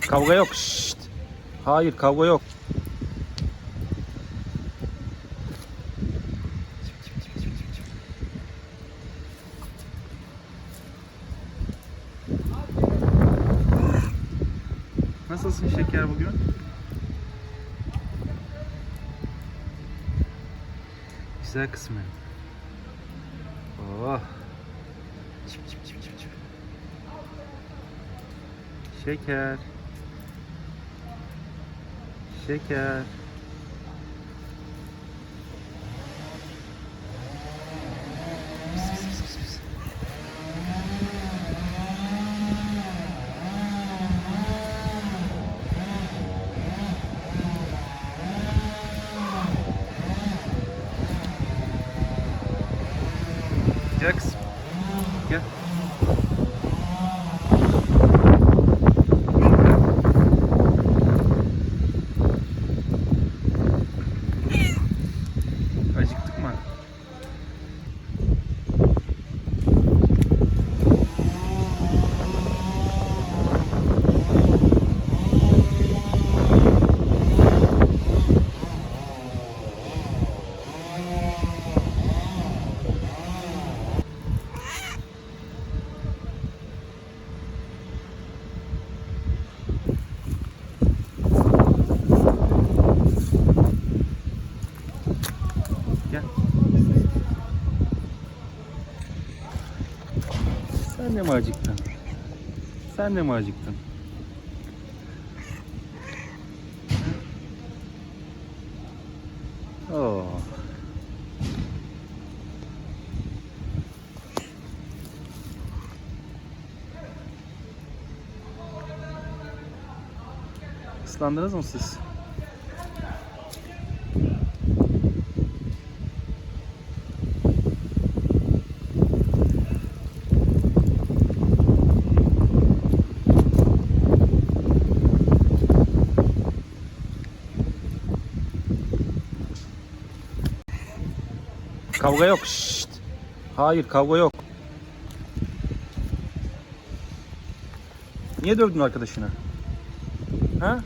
Kavga yok. Şşt. Hayır, kavga yok. Nasılsın şeker bugün? Güzel kısmı. Oh. Çip çip çip çip çip. Şeker. Şeker. Pis, pis, pis, pis, pis. Gel kızım. Gel. Acıktık mı? Gel. Sen de mi acıktın? Sen de mi acıktın? Oo. Islandınız mı siz? Kavga yok. Şşt. Hayır, kavga yok. Niye dövdün arkadaşını? Ha?